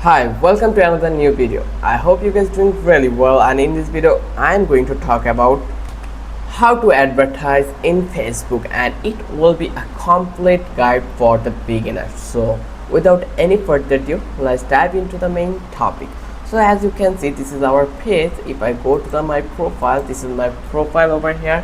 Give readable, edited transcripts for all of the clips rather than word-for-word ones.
Hi, welcome to another new video. I hope you guys doing really well, and in this video I am going to talk about how to advertise in Facebook, and it will be a complete guide for the beginners. So without any further ado, let's dive into the main topic. So as you can see, this is our page. If I go to my profile, this is my profile over here,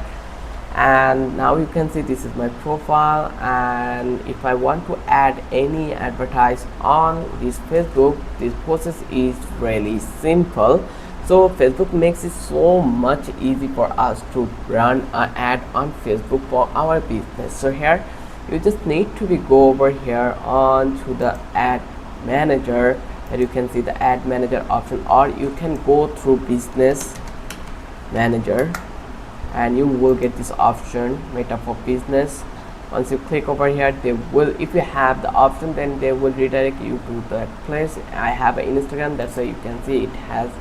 and now you can see this is my profile. And if I want to add any advertise on this Facebook, this process is really simple. So Facebook makes it so much easy for us to run an ad on Facebook for our business. So here you just need to go over here on to the ad manager, and you can see the ad manager option, or you can go through business manager and you will get this option, meta for business. Once you click over here, they will, if you have the option, then they will redirect you to that place. I have an Instagram, that's why you can see it has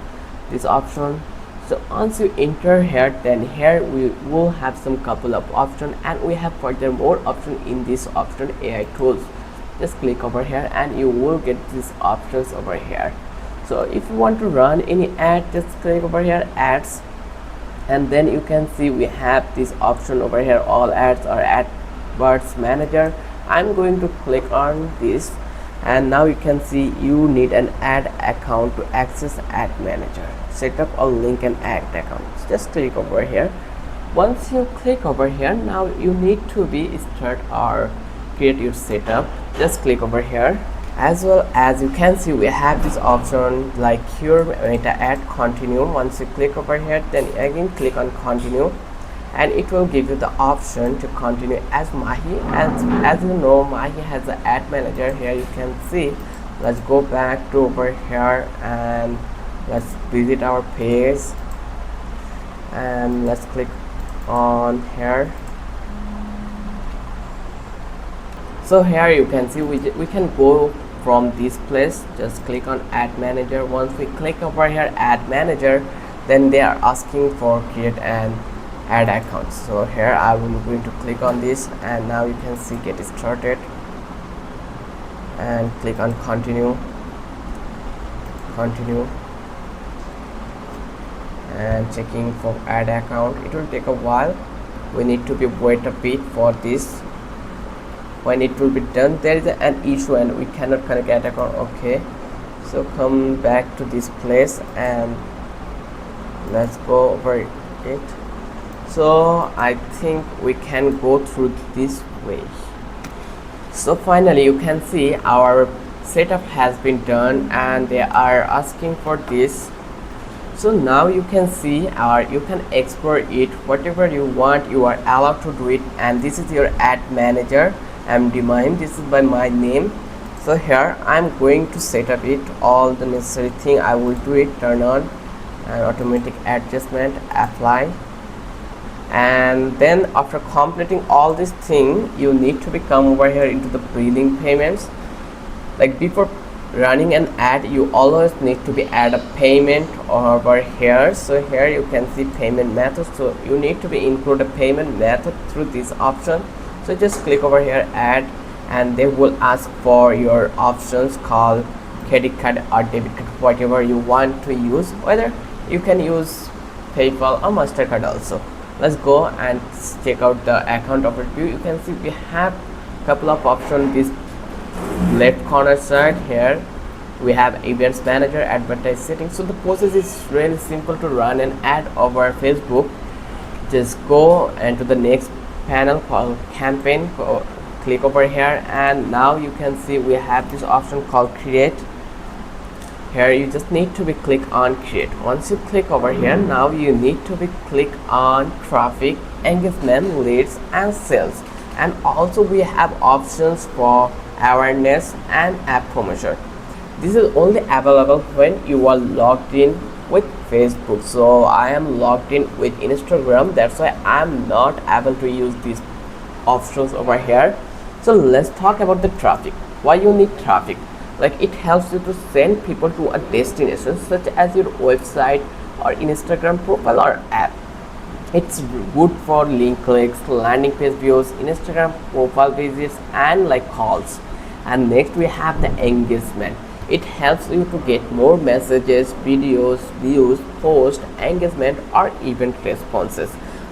this option. So once you enter here, then here we will have some couple of options, and we have further more option in this option, AI tools. Just click over here and you will get these options over here. So if you want to run any ad, just click over here, ads, and then you can see we have this option over here, all ads or adverts manager. I'm going to click on this, and now you can see you need an ad account to access ad manager. Set up a link and ad account. Just click over here. Once you click over here, now you need to be start or create your setup. Just click over here. As well as you can see, we have this option like your meta ad continue. Once you click over here, then again click on continue, and it will give you the option to continue as Mahi. As you know, Mahi has an ad manager. Here you can see. Let's go back to over here and let's visit our page, and let's click on here. So here you can see we can go from this place. Just click on ad manager. Once we click over here ad manager, then they are asking for create an ad account. So here I will going to click on this, and now you can see get started, and click on continue, and checking for ad account. It will take a while. We need to be wait a bit for this. When it will be done, there is an issue and we cannot connect ad account. Okay, so come back to this place and let's go over it. So I think we can go through this way. So finally you can see our setup has been done, and they are asking for this. So now you can see you can export it whatever you want. You are allowed to do it, and this is your ad manager. MD mine, this is by my name. So here I'm going to set up it, all the necessary thing. I will do it, turn on and automatic adjustment, apply, and then after completing all this thing, you need to come over here into the billing payments. Like before running an ad, you always need to be add a payment over here. So here you can see payment method, so you need to be include a payment method through this option. So just click over here add, and they will ask for your options called credit card or debit card, whatever you want to use, whether you can use PayPal or MasterCard also. Let's go and check out the account overview. You can see we have a couple of options. This left corner side here we have events manager, advertise settings. So the process is really simple to run an ad over Facebook. Just go into the next panel called campaign, click over here, and now you can see we have this option called create. Here you just need to be click on create. Once you click over here, now you need to be click on traffic, engagement, leads and sales, and also we have options for awareness and app promotion. This is only available when you are logged in with Facebook. So I am logged in with Instagram, that's why I'm not able to use these options over here. So let's talk about the traffic. Why you need traffic? Like it helps you to send people to a destination such as your website or Instagram profile or app. It's good for link clicks, landing page views, Instagram profile visits, and like calls. And next we have the engagement. It helps you to get more messages, videos, views, post, engagement, or even responses.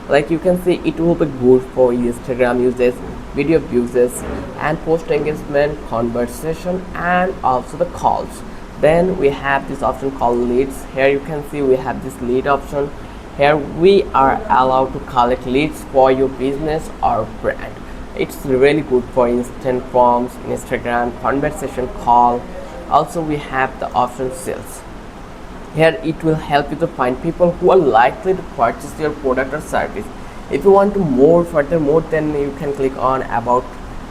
Like you can see, it will be good for Instagram users, video views, and post engagement, conversation, and also the calls. Then we have this option called leads. Here you can see we have this lead option. Here we are allowed to collect leads for your business or brand. It's really good for instant forms, Instagram, conversation, call. Also we have the option sales. Here it will help you to find people who are likely to purchase your product or service. If you want to furthermore, then you can click on about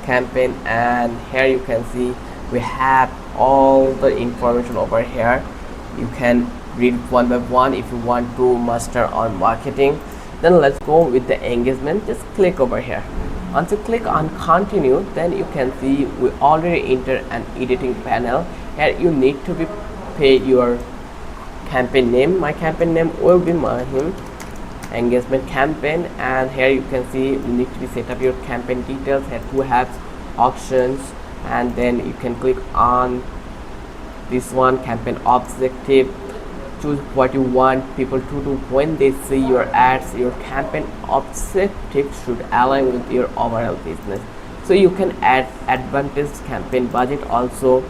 campaign, and here you can see we have all the information over here. You can read one by one if you want to master on marketing. Then let's go with the engagement. Just click over here. Once you click on continue, then you can see we already enter an editing panel. Here you need to be pay your campaign name. My campaign name will be Mahim engagement campaign, and here you can see you need to be set up your campaign details. Here you have options, and then you can click on this one, campaign objective. Choose what you want people to do when they see your ads. Your campaign objective should align with your overall business. So you can add Advertise campaign budget also.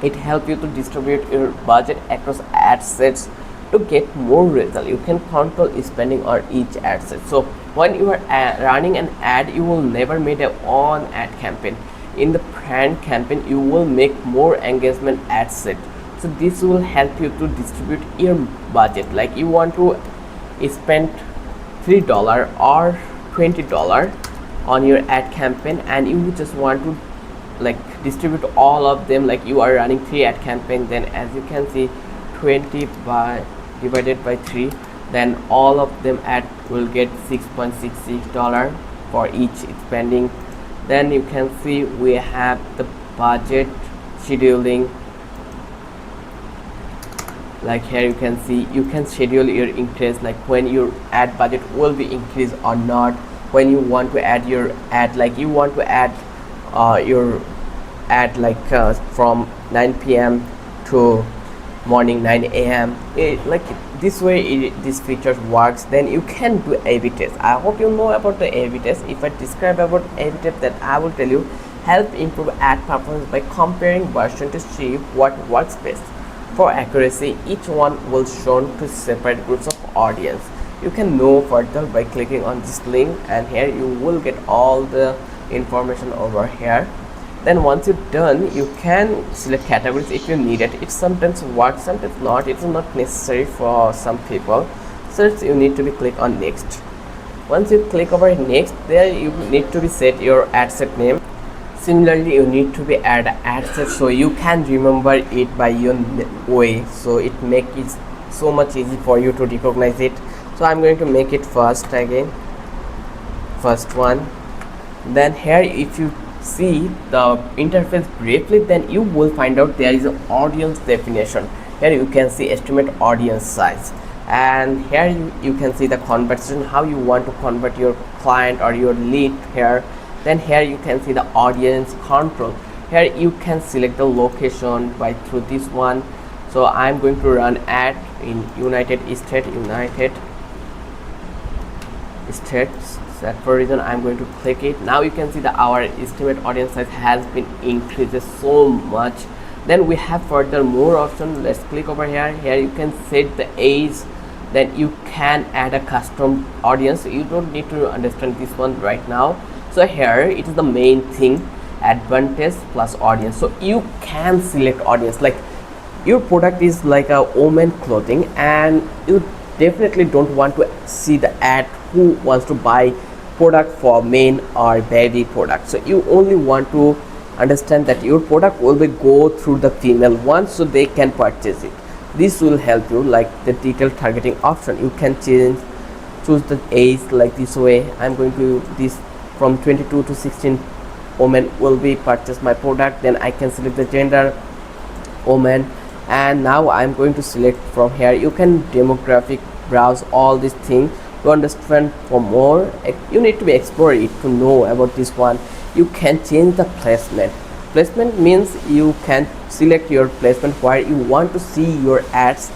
It helps you to distribute your budget across ad sets to get more result. You can control spending on each ad set. So when you are running an ad, you will never make a one ad campaign. In the brand campaign, you will make more engagement ad set. So this will help you to distribute your budget. Like you want to spend $3 or $20 on your ad campaign, and you just want to like distribute all of them. Like you are running 3 ad campaign, then as you can see 20 by divided by 3, then all of them ad will get $6.66 for each spending. Then you can see we have the budget scheduling. Like here you can see you can schedule your increase, like when your ad budget will be increased or not. When you want to add your ad, like you want to add your ad like from 9 p.m. to morning 9 a.m. Like this way this feature works. Then you can do A/B test. I hope you know about the A/B test. If I describe about A/B test, then I will tell you help improve ad performance by comparing version to see what works best. For accuracy, each one will shown to separate groups of audience. You can know further by clicking on this link, and here you will get all the information over here. Then once you're done, you can select categories if you need it. It sometimes works, sometimes not. It's not necessary for some people, so you need to be click on next. Once you click over next, there you need to be set your ad set name. Similarly, you need to be add ad set so you can remember it by your way, so it makes it so much easy for you to recognize it. So I'm going to make it first again, first one. Then here if you see the interface briefly, then you will find out there is an audience definition. Here you can see estimate audience size, and here you can see the conversion, how you want to convert your client or your lead here. Then here you can see the audience control. Here you can select the location by through this one. So I'm going to run ad in United States. That for reason I'm going to click it. Now you can see that our estimate audience size has been increased so much. Then we have further more option. Let's click over here. Here you can set the age. Then you can add a custom audience. You don't need to understand this one right now. So here it is the main thing, advantage plus audience. So you can select audience, like your product is like a woman clothing, and you definitely don't want to see the ad who wants to buy product for men or baby product. So you only want to understand that your product will be go through the female ones so they can purchase it. This will help you. Like the detailed targeting option, you can choose the age like this way. I'm going to this from 22 to 16 women will be purchase my product. Then I can select the gender, woman, and now I'm going to select from here. You can demographic browse all these things to understand for more. You need to be explore it to know about this one. You can change the placement. Placement means you can select your placement where you want to see your ads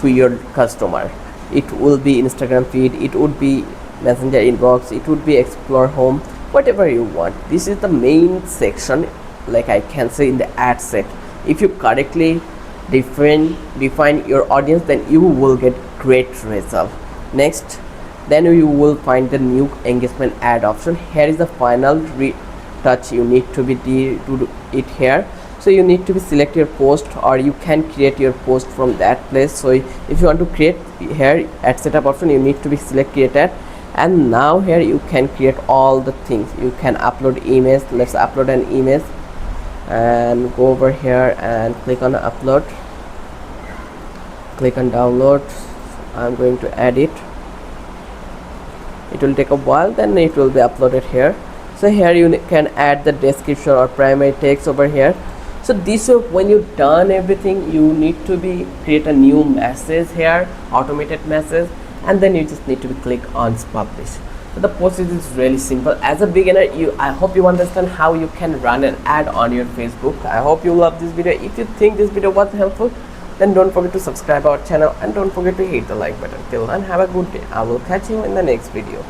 to your customer. It will be Instagram feed, it would be Messenger inbox, it would be Explore home, whatever you want. This is the main section, like I can say, in the ad set. If you correctly define your audience, then you will get great result. Next, then you will find the new engagement ad option. Here is the final touch you need to be to do it here. So you need to be select your post, or you can create your post from that place. So if you want to create, here at setup option you need to be select create ad, and now here you can create all the things. You can upload image. Let's upload an image and go over here and click on upload, click on download. I'm going to add it. It will take a while, then it will be uploaded here. So here you can add the description or primary text over here. So this way, when you've done everything, you need to be create a new message here, automated message, and then you just need to be click on publish. So the process is really simple. As a beginner, I hope you understand how you can run an ad on your Facebook. I hope you love this video. If you think this video was helpful, then don't forget to subscribe our channel and don't forget to hit the like button. Till then, have a good day. I will catch you in the next video.